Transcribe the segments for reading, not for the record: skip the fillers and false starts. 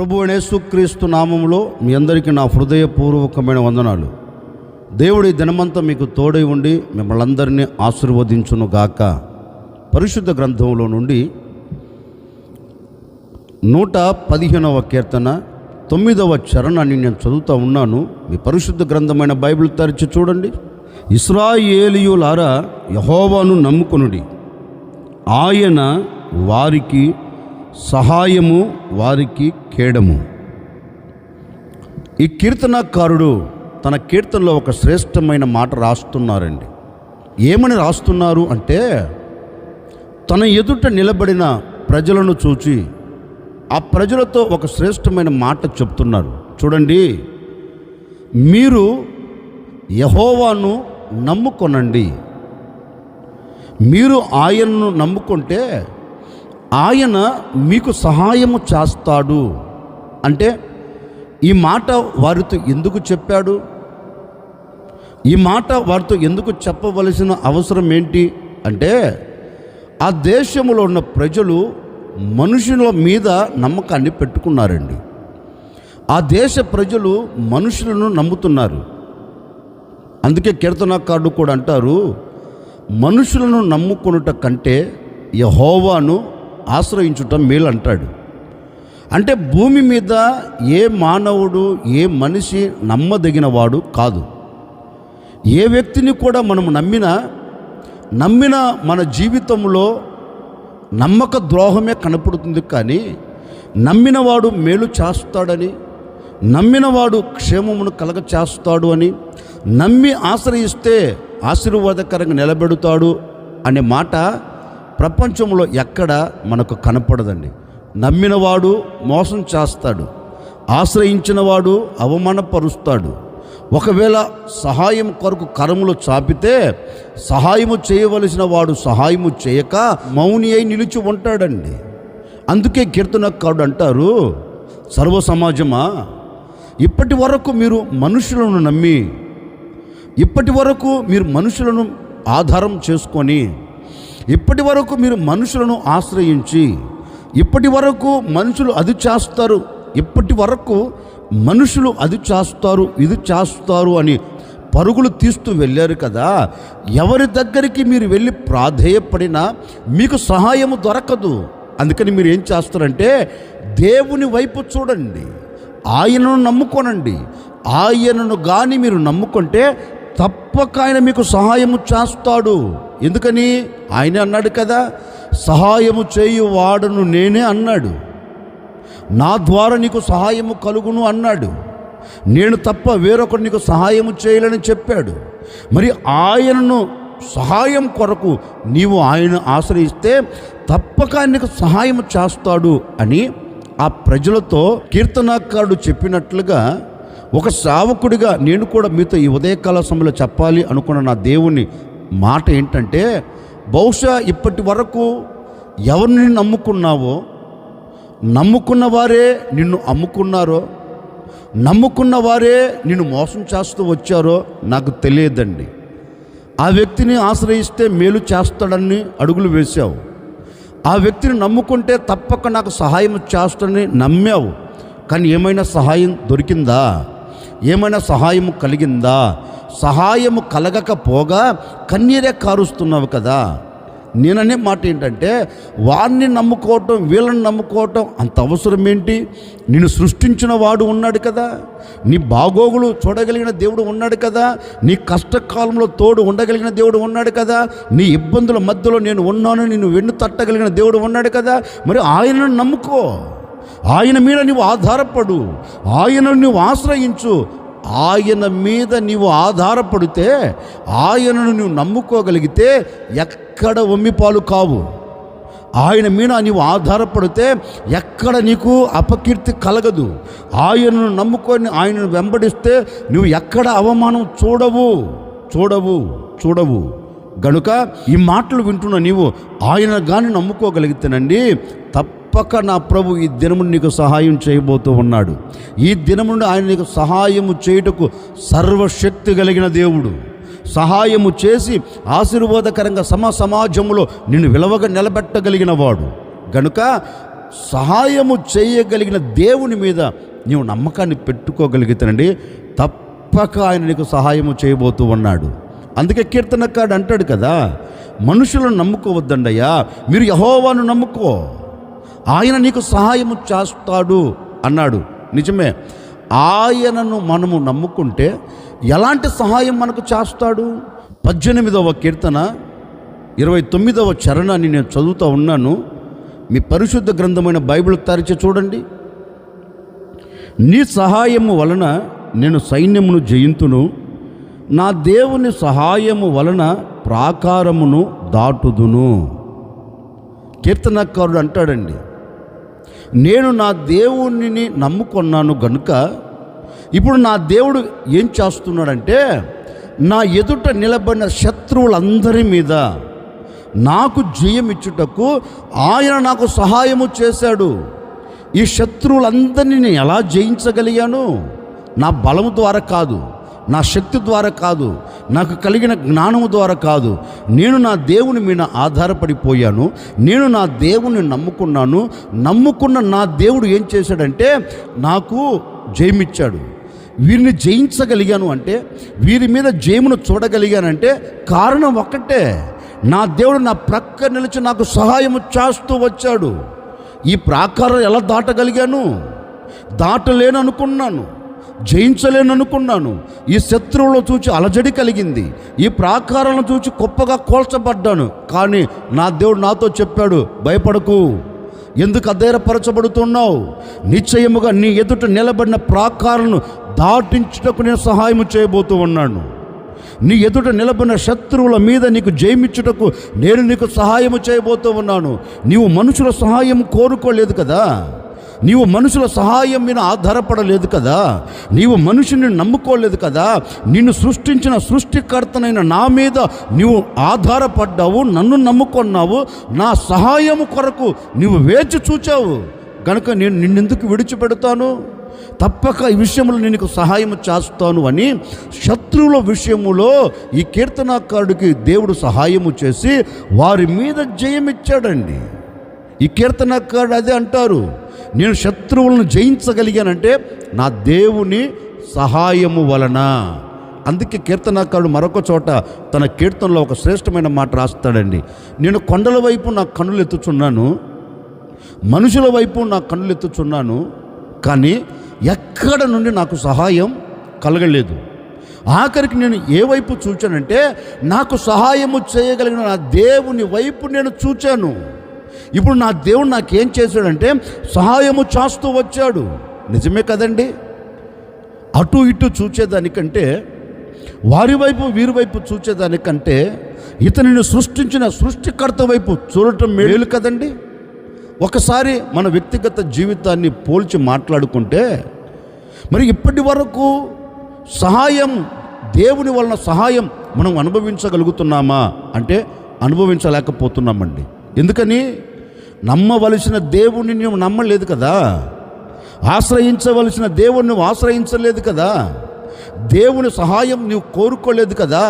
ప్రభువైన యేసుక్రీస్తు నామములో మీ అందరికీ నా హృదయపూర్వకమైన వందనాలు. దేవుడి దినమంతా మీకు తోడై ఉండి మిమ్మల్ని అందరినీ ఆశీర్వదించును గాక. పరిశుద్ధ గ్రంథంలో నుండి 115వ కీర్తన 9వ చరణాన్ని నేను చదువుతూ ఉన్నాను. మీ పరిశుద్ధ గ్రంథమైన బైబిల్ తెరిచి చూడండి. ఇశ్రాయేలీయులారా, యెహోవాను నమ్ముకొనుడి, ఆయన వారికి సహాయము, వారికి కేడము. ఈ కీర్తనకారుడు తన కీర్తనలో ఒక శ్రేష్టమైన మాట రాస్తున్నారండి. ఏమని రాస్తున్నారు అంటే, తన ఎదుట నిలబడిన ప్రజలను చూచి ఆ ప్రజలతో ఒక శ్రేష్టమైన మాట చెప్తున్నారు. చూడండి, మీరు యెహోవాను నమ్ముకొనండి. మీరు ఆయనను నమ్ముకుంటే ఆయన మీకు సహాయము చేస్తాడు. అంటే ఈ మాట వారితో ఎందుకు చెప్పాడు? ఈ మాట వారితో ఎందుకు చెప్పవలసిన అవసరం ఏంటి అంటే, ఆ దేశంలో ఉన్న ప్రజలు మనుషుల మీద నమ్మకాన్ని పెట్టుకున్నారండి. ఆ దేశ ప్రజలు మనుషులను నమ్ముతున్నారు. అందుకే కీర్తనకారుడు కూడా అంటారు, మనుషులను నమ్ముకొనుట కంటే యెహోవాను ఆశ్రయించుట మేలు అంటాడు. అంటే భూమి మీద ఏ మానవుడు, ఏ మనిషి నమ్మదగిన వాడు కాదు. ఏ వ్యక్తిని కూడా మనం నమ్మిన మన జీవితంలో నమ్మక ద్రోహమే కనపడుతుంది. కానీ నమ్మినవాడు మేలు చేస్తాడని, నమ్మినవాడు క్షేమమును కలగ చేస్తాడు అని, నమ్మి ఆశ్రయిస్తే ఆశీర్వాదకరంగా నిలబెడతాడు అనే మాట ప్రపంచంలో ఎక్కడ మనకు కనపడదండి. నమ్మినవాడు మోసం చేస్తాడు, ఆశ్రయించినవాడు అవమానపరుస్తాడు. ఒకవేళ సహాయం కొరకు కరములు చాపితే సహాయము చేయవలసిన వాడు సహాయము చేయక మౌని అయి నిలిచి ఉంటాడండి. అందుకే కీర్తనకారుడు అంటారు, సర్వ సమాజమా, ఇప్పటి వరకు మీరు మనుషులను నమ్మి, ఇప్పటి వరకు మీరు మనుషులను ఆధారం చేసుకొని, ఇప్పటి వరకు మీరు మనుషులను ఆశ్రయించి, ఇప్పటి వరకు మనుషులు అది చేస్తారు, ఇప్పటి వరకు మనుషులు అది చేస్తారు, ఇది చేస్తారు అని పరుగులు తీస్తూ వెళ్ళారు కదా. ఎవరి దగ్గరికి మీరు వెళ్ళి ప్రాధేయపడినా మీకు సహాయము దొరకదు. అందుకని మీరు ఏం చేస్తారంటే, దేవుని వైపు చూడండి, ఆయనను నమ్ముకోనండి. ఆయనను కానీ మీరు నమ్ముకుంటే తప్పక ఆయన మీకు సహాయము చేస్తాడు. ఎందుకని? ఆయన అన్నాడు కదా, సహాయము చేయువాడను నేనే అన్నాడు. నా ద్వారా నీకు సహాయము కలుగును అన్నాడు. నేను తప్ప వేరొకరు నీకు సహాయము చేయలేని చెప్పాడు. మరి ఆయనను సహాయం కొరకు నీవు ఆయన ఆశ్రయిస్తే తప్పక ఆయనకు సహాయం చేస్తాడు అని ఆ ప్రజలతో కీర్తనకారుడు చెప్పినట్లుగా, ఒక సేవకుడిగా నేను కూడా మీతో ఈ ఉదయకాల సమయంలో చెప్పాలి అనుకున్న నా దేవుని మాట ఏంటంటే, బహుశా ఇప్పటి వరకు ఎవరిని నమ్ముకున్నావో, నమ్ముకున్న వారే నిన్ను అమ్ముకున్నారో, నమ్ముకున్న వారే నిన్ను మోసం చేస్తూ వచ్చారో నాకు తెలియదండి. ఆ వ్యక్తిని ఆశ్రయిస్తే మేలు చేస్తాడని అడుగులు వేశావు. ఆ వ్యక్తిని నమ్ముకుంటే తప్పక నాకు సహాయం చేస్తాడని నమ్మావు. కానీ ఏమైనా సహాయం దొరికిందా? ఏమైనా సహాయము కలిగిందా? సహాయము కలగకపోగా కన్నీరే కారుస్తున్నావు కదా. నేననే మాట ఏంటంటే, వారిని నమ్ముకోవటం, వీళ్ళని నమ్ముకోవటం అంత అవసరం ఏంటి? నిన్ను సృష్టించిన వాడు ఉన్నాడు కదా, నీ బాగోగులు చూడగలిగిన దేవుడు ఉన్నాడు కదా, నీ కష్టకాలంలో తోడు ఉండగలిగిన దేవుడు ఉన్నాడు కదా, నీ ఇబ్బందుల మధ్యలో నేను ఉన్నాను నిన్ను వెన్ను తట్టగలిగిన దేవుడు ఉన్నాడు కదా. మరి ఆయనను నమ్ముకో, ఆయన మీద నీవు ఆధారపడు, ఆయనను నువ్వు ఆశ్రయించు. ఆయన మీద నీవు ఆధారపడితే, ఆయనను నువ్వు నమ్ముకోగలిగితే ఎక్కడ ఒమ్మిపాలు కావు. ఆయన మీద నీవు ఆధారపడితే ఎక్కడ నీకు అపకీర్తి కలగదు. ఆయనను నమ్ముకొని ఆయనను వెంబడిస్తే నువ్వు ఎక్కడ అవమానం చూడవు. గనుక ఈ మాటలు వింటున్న నీవు ఆయన కానీ నమ్ముకోగలిగితేనండి, తప్పక నా ప్రభు ఈ దినమును నీకు సహాయం చేయబోతూ ఉన్నాడు. ఈ దినమును ఆయన నీకు సహాయము చేయుటకు సర్వశక్తి కలిగిన దేవుడు. సహాయము చేసి ఆశీర్వాదకరంగా సమాజంలో నిన్ను విలువగా నిలబెట్టగలిగిన వాడు. గనుక సహాయము చేయగలిగిన దేవుని మీద నీవు నమ్మకాన్ని పెట్టుకోగలిగితేనండి తప్పక ఆయన నీకు సహాయము చేయబోతూ ఉన్నాడు. అందుకే కీర్తనకాడు అంటాడు కదా, మనుషులను నమ్ముకోవద్దండయ్యా, మీరు యెహోవాను నమ్ముకో, ఆయన నీకు సహాయము చేస్తాడు అన్నాడు. నిజమే, ఆయనను మనము నమ్ముకుంటే ఎలాంటి సహాయం మనకు చేస్తాడు? 18వ కీర్తన 29వ చరణాన్ని నేను చదువుతూ ఉన్నాను. మీ పరిశుద్ధ గ్రంథమైన బైబిల్ తెరిచి చూడండి. నీ సహాయము వలన నేను సైన్యమును జయింతును, నా దేవుని సహాయము వలన ప్రాకారమును దాటుదును. కీర్తనకారుడు అంటాడండి, నేను నా దేవునిని నమ్ముకున్నాను గనుక ఇప్పుడు నా దేవుడు ఏం చేస్తున్నాడంటే, నా ఎదుట నిలబడిన శత్రువులందరి మీద నాకు జయమిచ్చుటకు ఆయన నాకు సహాయము చేశాడు. ఈ శత్రువులందరినీ నేను ఎలా జయించగలిగాను? నా బలము ద్వారా కాదు, నా శక్తి ద్వారా కాదు, నాకు కలిగిన జ్ఞానము ద్వారా కాదు. నేను నా దేవుని మీద ఆధారపడిపోయాను. నేను నా దేవుని నమ్ముకున్నాను. నమ్ముకున్న నా దేవుడు ఏం చేశాడంటే నాకు జయమిచ్చాడు. వీరిని జయించగలిగాను అంటే, వీరి మీద జయమును చూడగలిగానంటే కారణం ఒక్కటే, నా దేవుడు నా ప్రక్క నిలిచి నాకు సహాయము చేస్తూ వచ్చాడు. ఈ ప్రాకారం ఎలా దాటగలిగాను? దాటలేననుకున్నాను, జయించలేననుకున్నాను. ఈ శత్రువులను చూచి అలజడి కలిగింది, ఈ ప్రాకారాలను చూచి గొప్పగా కోల్చబడ్డాను. కానీ నా దేవుడు నాతో చెప్పాడు, భయపడకు, ఎందుకు అధైర్యపరచబడుతున్నావు? నిశ్చయముగా నీ ఎదుట నిలబడిన ప్రాకారాలను దాటించుటకు నేను సహాయం చేయబోతూ ఉన్నాను. నీ ఎదుట నిలబడిన శత్రువుల మీద నీకు జయమిచ్చుటకు నేను నీకు సహాయము చేయబోతూ ఉన్నాను. నీవు మనుషుల సహాయం కోరుకోలేదు కదా, నీవు మనుషుల సహాయం మీద ఆధారపడలేదు కదా, నీవు మనుషుని నమ్ముకోలేదు కదా, నిన్ను సృష్టించిన సృష్టికర్తనైన నా మీద నీవు ఆధారపడ్డావు, నన్ను నమ్ముకున్నావు, నా సహాయము కొరకు నీవు వేచి చూచావు కనుక నేను నిన్నెందుకు విడిచిపెడతాను? తప్పక ఈ విషయంలో నేను నీకు సహాయం చేస్తాను అని శత్రువుల విషయములో ఈ కీర్తనాకారుడికి దేవుడు సహాయము చేసి వారి మీద జయమిచ్చాడండి. ఈ కీర్తనాకారుడు అదే అంటారు, నేను శత్రువులను జయించగలిగానంటే నా దేవుని సహాయము వలన. అందుకే కీర్తనాకారుడు మరొక చోట తన కీర్తనలో ఒక శ్రేష్టమైన మాట రాస్తాడండి, నేను కొండల వైపు నా కన్నులు ఎత్తుచున్నాను, మనుషుల వైపు నా కన్నులు ఎత్తుచున్నాను, కానీ ఎక్కడ నుండి నాకు సహాయం కలగలేదు. ఆఖరికి నేను ఏ వైపు చూచానంటే నాకు సహాయము చేయగలిగిన నా దేవుని వైపు నేను చూచాను. ఇప్పుడు నా దేవుడు నాకేం చేశాడంటే సహాయము చేస్తూ వచ్చాడు. నిజమే కదండి? అటు ఇటు చూచేదానికంటే, వారి వైపు వీరి వైపు చూచేదానికంటే ఇతనిని సృష్టించిన సృష్టికర్త వైపు చూడటం మేలు కదండి. ఒకసారి మన వ్యక్తిగత జీవితాన్ని పోల్చి మాట్లాడుకుంటే, మరి ఇప్పటి వరకు సహాయం, దేవుని వలన సహాయం మనం అనుభవించగలుగుతున్నామా అంటే అనుభవించలేకపోతున్నామండి. ఎందుకని? నమ్మవలసిన దేవుణ్ణి నువ్వు నమ్మలేదు కదా, ఆశ్రయించవలసిన దేవుణ్ణి నువ్వు ఆశ్రయించలేదు కదా, దేవుని సహాయం నీవు కోరుకోలేదు కదా.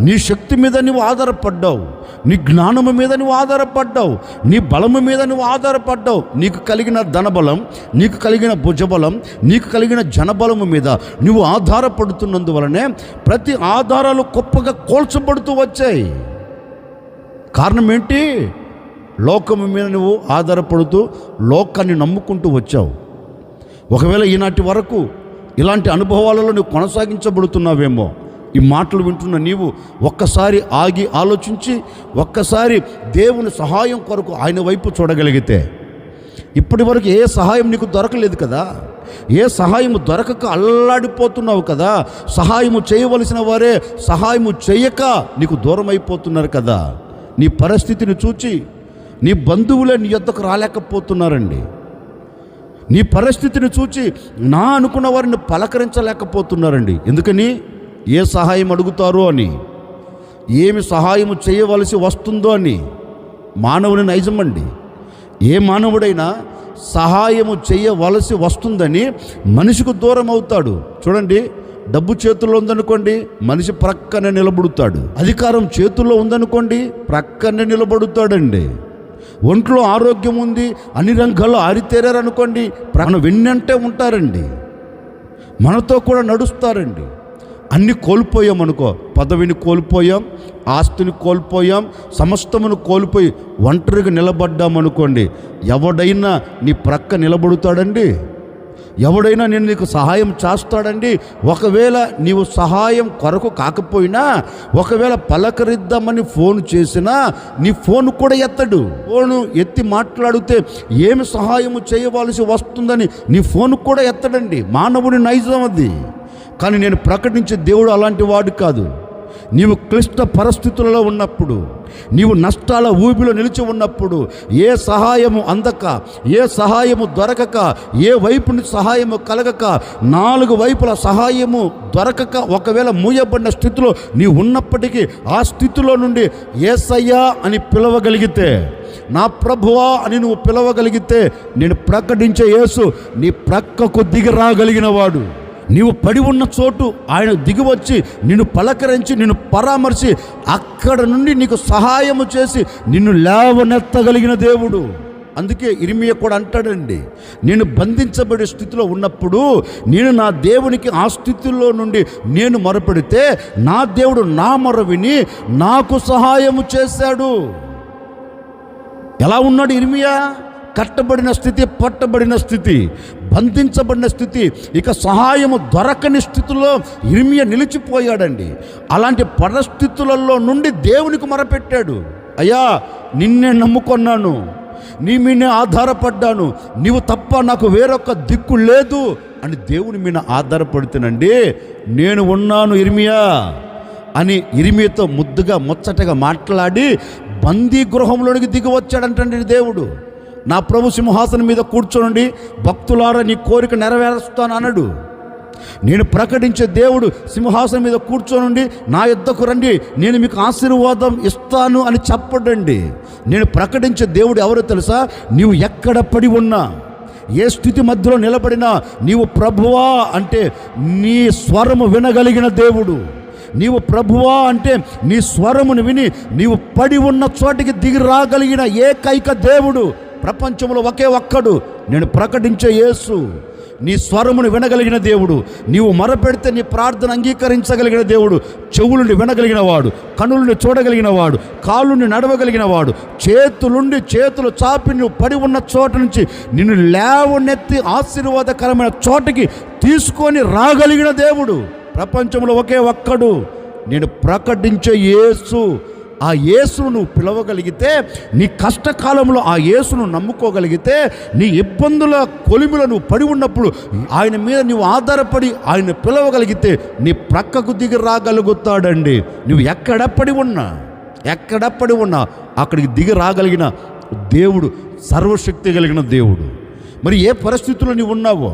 నీ శక్తి మీద నువ్వు ఆధారపడ్డావు, నీ జ్ఞానము మీద నువ్వు ఆధారపడ్డావు, నీ బలము మీద నువ్వు ఆధారపడ్డావు. నీకు కలిగిన ధనబలం, నీకు కలిగిన భుజబలం, నీకు కలిగిన జనబలము మీద నువ్వు ఆధారపడుతున్నందువలనే ప్రతి ఆధారాలు గొప్పగా కోల్చబడుతూ వచ్చాయి. కారణం ఏంటి? లోకము మీద నువ్వు ఆధారపడుతూ లోకాన్ని నమ్ముకుంటూ వచ్చావు. ఒకవేళ ఈనాటి వరకు ఇలాంటి అనుభవాలలో నువ్వు కొనసాగించబడుతున్నావేమో. ఈ మాటలు వింటున్న నీవు ఒక్కసారి ఆగి ఆలోచించి ఒక్కసారి దేవుని సహాయం కొరకు ఆయన వైపు చూడగలిగితే, ఇప్పటి వరకు ఏ సహాయం నీకు దొరకలేదు కదా, ఏ సహాయము దొరకక అల్లాడిపోతున్నావు కదా, సహాయము చేయవలసిన వారే సహాయము చేయక నీకు దూరం అయిపోతున్నారు కదా. నీ పరిస్థితిని చూచి నీ బంధువులే నీ యొద్దకు రాలేకపోతున్నారండి. నీ పరిస్థితిని చూచి నా అనుకున్న వారిని పలకరించలేకపోతున్నారండి. ఎందుకని? ఏ సహాయం అడుగుతారో అని, ఏమి సహాయము చేయవలసి వస్తుందో అని. మానవుని నైజమండి, ఏ మానవుడైనా సహాయము చేయవలసి వస్తుందని మనిషికి దూరం అవుతాడు. చూడండి, డబ్బు చేతుల్లో ఉందనుకోండి, మనిషి ప్రక్కనే నిలబడుతాడు. అధికారం చేతుల్లో ఉందనుకోండి, ప్రక్కనే నిలబడుతాడండి. ఒంట్లో ఆరోగ్యం ఉంది, అన్ని రంగాల్లో ఆరితేరారనుకోండి, మనం వెన్నంటే ఉంటారండి, మనతో కూడా నడుస్తారండి. అన్నీ కోల్పోయాం అనుకో, పదవిని కోల్పోయాం, ఆస్తిని కోల్పోయాం, సమస్తమును కోల్పోయి ఒంటరిగా నిలబడ్డామనుకోండి, ఎవడైనా నీ ప్రక్క నిలబడుతాడండి? ఎవడైనా నేను నీకు సహాయం చేస్తాడండి? ఒకవేళ నీవు సహాయం కొరకు కాకపోయినా, ఒకవేళ పలకరిద్దామని ఫోన్ చేసినా నీ ఫోన్ కూడా ఎత్తడు. ఫోను ఎత్తి మాట్లాడితే ఏమి సహాయము చేయవలసి వస్తుందని నీ ఫోన్ కూడా ఎత్తడండి. మానవుని నైజం అది. కానీ నేను ప్రకటించే దేవుడు అలాంటి వాడు కాదు. నీవు క్లిష్ట పరిస్థితులలో ఉన్నప్పుడు, నీవు నష్టాల ఊబిలో నిలిచి ఉన్నప్పుడు, ఏ సహాయము అందక, ఏ సహాయము దొరకక, ఏ వైపు నుంచి సహాయము కలగక, 4 వైపుల సహాయము దొరకక ఒకవేళ మూయబడిన స్థితిలో నీవు ఉన్నప్పటికీ, ఆ స్థితిలో నుండి యేసయ్యా అని పిలవగలిగితే, నా ప్రభువా అని నువ్వు పిలవగలిగితే, నేను ప్రకటించే యేసు నీ ప్రక్కకు దిగి రాగలిగిన వాడు. నీవు పడి ఉన్న చోటు ఆయన దిగివచ్చి నిన్ను పలకరించి, నిన్ను పరామర్శి, అక్కడ నుండి నీకు సహాయము చేసి నిన్ను లేవనెత్తగలిగిన దేవుడు. అందుకే ఇర్మియా కూడా అంటాడండి, నేను బంధించబడే స్థితిలో ఉన్నప్పుడు నేను నా దేవునికి ఆ స్థితిలో నుండి నేను మొరపెడితే నా దేవుడు నా మొర విని నాకు సహాయము చేశాడు. ఎలా ఉన్నాడు ఇర్మియా? కట్టబడిన స్థితి, పట్టబడిన స్థితి, బంధించబడిన స్థితి, ఇక సహాయము దొరకని స్థితిలో ఇర్మియా నిలిచిపోయాడండి. అలాంటి పరిస్థితులలో నుండి దేవునికి మొరపెట్టాడు, అయ్యా నిన్నే నమ్ముకున్నాను, నీ మీదే ఆధారపడ్డాను, నీవు తప్ప నాకు వేరొక దిక్కు లేదు అని దేవుని మీద ఆధారపడుతానండి. నేను ఉన్నాను ఇర్మియా అని ఇర్మియాతో ముద్దుగా ముచ్చటగా మాట్లాడి బందీ గృహంలోనికి దిగి వచ్చాడంటండి దేవుడు. నా ప్రభు సింహాసనం మీద కూర్చోనండి, భక్తులారా నీ కోరిక నెరవేరుస్తాను అన్నాడు. నేను ప్రకటించే దేవుడు సింహాసనం మీద కూర్చోనండి, నా యొద్దకు రండి, నేను మీకు ఆశీర్వాదం ఇస్తాను అని చెప్పడండి. నేను ప్రకటించే దేవుడు ఎవరో తెలుసా? నీవు ఎక్కడ పడి ఉన్నా, ఏ స్థితి మధ్యలో నిలబడినా, నీవు ప్రభువా అంటే నీ స్వరము వినగలిగిన దేవుడు. నీవు ప్రభువా అంటే నీ స్వరమును విని నీవు పడి ఉన్న చోటికి దిగి రాగలిగిన ఏకైక దేవుడు ప్రపంచంలో ఒకే ఒక్కడు. నేను ప్రకటించే యేసు నీ స్వరమును వినగలిగిన దేవుడు. నీవు మొరపెడితే నీ ప్రార్థన అంగీకరించగలిగిన దేవుడు. చెవులుండి వినగలిగిన వాడు, కనులుండి చూడగలిగిన వాడు, కాళ్ళుండి నడవగలిగిన వాడు, చేతులు చాపి నువ్వు పడి ఉన్న చోట నుంచి నిన్ను లేవనెత్తి ఆశీర్వాదకరమైన చోటకి తీసుకొని రాగలిగిన దేవుడు ప్రపంచంలో ఒకే ఒక్కడు. నేను ప్రకటించే యేసు. ఆ యేసును నువ్వు పిలవగలిగితే, నీ కష్టకాలంలో ఆ యేసును నమ్ముకోగలిగితే, నీ ఇబ్బందుల కొలిమిలో నువ్వు పడి ఉన్నప్పుడు ఆయన మీద నువ్వు ఆధారపడి ఆయన పిలవగలిగితే నీ ప్రక్కకు దిగి రాగలుగుతాడండి. నువ్వు ఎక్కడ పడి ఉన్నా అక్కడికి దిగి రాగలిగిన దేవుడు, సర్వశక్తి కలిగిన దేవుడు. మరి ఏ పరిస్థితుల్లో నీవు ఉన్నావో,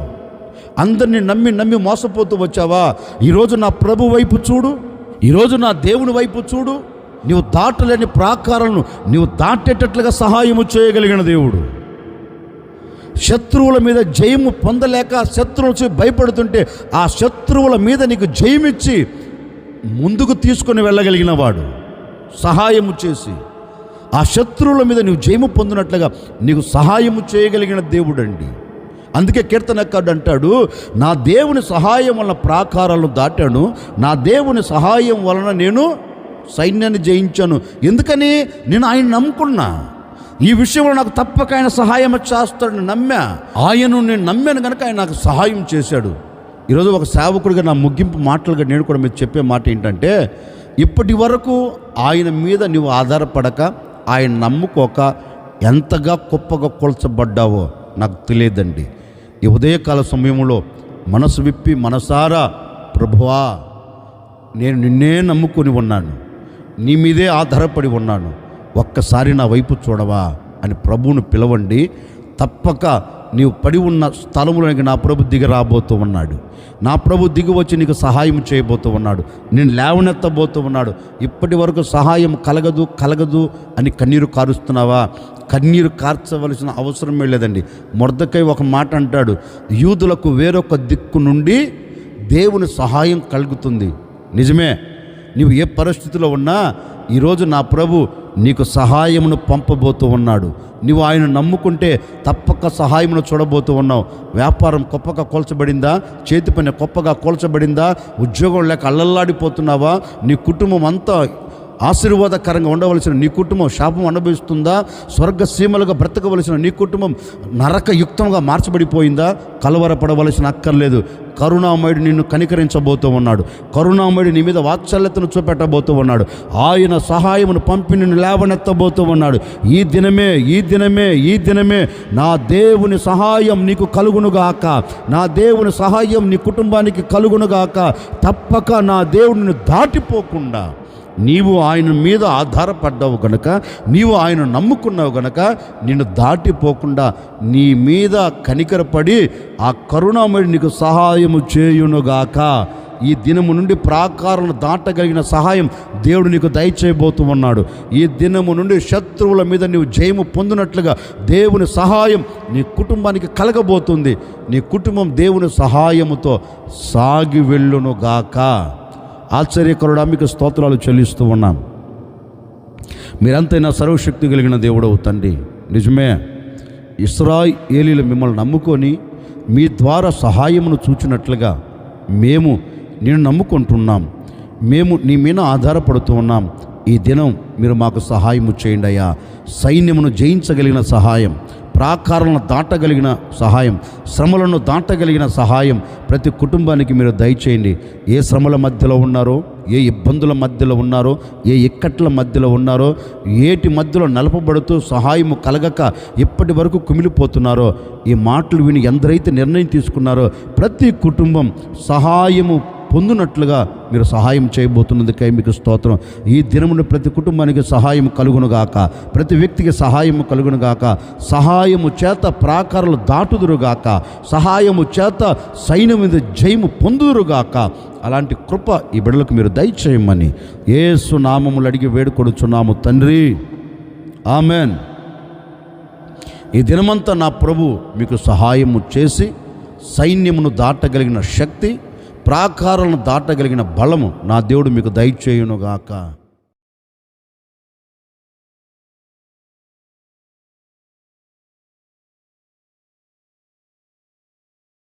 అందరినీ నమ్మి మోసపోతూ వచ్చావా? ఈరోజు నా ప్రభు వైపు చూడు, ఈరోజు నా దేవుని వైపు చూడు. నీవు దాటలేని ప్రాకారాలను నీవు దాటేటట్లుగా సహాయము చేయగలిగిన దేవుడు. శత్రువుల మీద జయము పొందలేక శత్రువులు భయపడుతుంటే ఆ శత్రువుల మీద నీకు జయమిచ్చి ముందుకు తీసుకొని వెళ్ళగలిగిన వాడు, సహాయము చేసి ఆ శత్రువుల మీద నీవు జయము పొందినట్లుగా నీకు సహాయము చేయగలిగిన దేవుడండి. అందుకే కీర్తనకారుడు అంటాడు, నా దేవుని సహాయం వలన ప్రాకారాలను దాటాను, నా దేవుని సహాయం వలన నేను సైన్యాన్ని జయించాను. ఎందుకని? నేను ఆయన నమ్ముకున్నా. ఈ విషయంలో నాకు తప్పక ఆయన సహాయం చేస్తాడని నమ్మా. ఆయనను నేను నమ్మాను కనుక ఆయన నాకు సహాయం చేశాడు. ఈరోజు ఒక సేవకుడిగా నా ముగింపు మాటలుగా నేను కూడా మీరు చెప్పే మాట ఏంటంటే, ఇప్పటి వరకు ఆయన మీద నువ్వు ఆధారపడక, ఆయన నమ్ముకోక ఎంతగా గొప్పగా కొల్చబడ్డావో నాకు తెలియదండి. ఈ ఉదయకాల సమయంలో మనసు విప్పి మనసారా, ప్రభువా నేను నిన్నే నమ్ముకొని ఉన్నాను, నీ మీదే ఆధారపడి ఉన్నాను, ఒక్కసారి నా వైపు చూడవా అని ప్రభువును పిలవండి. తప్పక నీవు పడి ఉన్న స్థలంలోనికి నా ప్రభు దిగి రాబోతూ ఉన్నాడు. నా ప్రభు దిగి వచ్చి నీకు సహాయం చేయబోతూ ఉన్నాడు. నేను లేవనెత్తబోతూ ఉన్నాడు. ఇప్పటి వరకు సహాయం కలగదు అని కన్నీరు కారుస్తున్నావా? కన్నీరు కార్చవలసిన అవసరమే లేదండి. మొర్దెకై ఒక మాట అంటాడు, యూదులకు వేరొక దిక్కు నుండి దేవుని సహాయం కలుగుతుంది. నిజమే. నీవు ఏ పరిస్థితిలో ఉన్నా ఈరోజు నా ప్రభు నీకు సహాయమును పంపబోతూ ఉన్నాడు. నువ్వు ఆయన నమ్ముకుంటే తప్పక సహాయమును చూడబోతూ ఉన్నావు. వ్యాపారం గొప్పగా కూల్చబడిందా? చేతి పని గొప్పగా కూల్చబడిందా? ఉద్యోగం లేక అల్లల్లాడిపోతున్నావా? నీ కుటుంబం అంతా ఆశీర్వాదకరంగా ఉండవలసిన నీ కుటుంబం శాపం అనుభవిస్తుందా? స్వర్గసీమలుగా బ్రతకవలసిన నీ కుటుంబం నరకయుక్తంగా మార్చబడిపోయిందా? కలవరపడవలసిన అక్కర్లేదు. కరుణామయుడు నిన్ను కనికరించబోతూ ఉన్నాడు. కరుణామయుడు నీ మీద వాత్సల్యతను చూపెట్టబోతూ ఉన్నాడు. ఆయన సహాయమును పంపి నిన్ను లేవనెత్తబోతూ ఉన్నాడు. ఈ దినమే నా దేవుని సహాయం నీకు కలుగునుగాక. నా దేవుని సహాయం నీ కుటుంబానికి కలుగునుగాక. తప్పక నా దేవుడిని దాటిపోకుండా నీవు ఆయన మీద ఆధారపడ్డావు గనక, నీవు ఆయన నమ్ముకున్నావు గనక నిన్ను దాటిపోకుండా నీ మీద కనికరపడి ఆ కరుణామయుడు నీకు సహాయము చేయునుగాక. ఈ దినము నుండి ప్రాకారాలను దాటగలిగిన సహాయం దేవుడు నీకు దయచేయబోతూ ఉన్నాడు. ఈ దినము నుండి శత్రువుల మీద నీవు జయము పొందినట్లుగా దేవుని సహాయం నీ కుటుంబానికి కలగబోతుంది. నీ కుటుంబం దేవుని సహాయముతో సాగి వెళ్ళునుగాక. ఆశ్చర్యకరుడా, మీకు స్తోత్రాలు చెల్లిస్తూ ఉన్నాను. మీరంతైనా సర్వశక్తి కలిగిన దేవుడవు తండ్రి. నిజమే, ఇశ్రాయేలీయులు మిమ్మల్ని నమ్ముకొని మీ ద్వారా సహాయమును చూచినట్లుగా మేము నిన్ను నమ్ముకుంటున్నాం. మేము నీ మీద ఆధారపడుతూ ఉన్నాం. ఈ దినం మీరు మాకు సహాయము చేయండి అయ్యా. సైన్యమును జయించగలిగిన సహాయం, ప్రాకారాలను దాటగలిగిన సహాయం, శ్రమలను దాటగలిగిన సహాయం ప్రతి కుటుంబానికి మీరు దయచేయండి. ఏ శ్రమల మధ్యలో ఉన్నారో, ఏ ఇబ్బందుల మధ్యలో ఉన్నారో, ఏ ఇక్కట్ల మధ్యలో ఉన్నారో, ఏటి మధ్యలో నలపబడుతూ సహాయము కలగక ఇప్పటి వరకు కుమిలిపోతున్నారో, ఈ మాటలు విని ఎందరైతే నిర్ణయం తీసుకున్నారో ప్రతి కుటుంబం సహాయము పొందినట్లుగా మీరు సహాయం చేయబోతున్నందుకై మీకు స్తోత్రం. ఈ దినమున ప్రతి కుటుంబానికి సహాయం కలుగునుగాక, ప్రతి వ్యక్తికి సహాయము కలుగునుగాక. సహాయము చేత ప్రాకారాలు దాటుదురుగాక, సహాయము చేత సైన్యం మీద జయము పొందుదురుగాక. అలాంటి కృప ఈ బిడ్డలకు మీరు దయచేయమని యేసు నామములు అడిగి వేడుకొనుచున్నాము తండ్రి, ఆమెన్. ఈ దినమంతా నా ప్రభు మీకు సహాయము చేసి సైన్యమును దాటగలిగిన శక్తి, ప్రాకారాలను దాటగలిగిన బలము నా దేవుడు మీకు దయచేయునుగాక.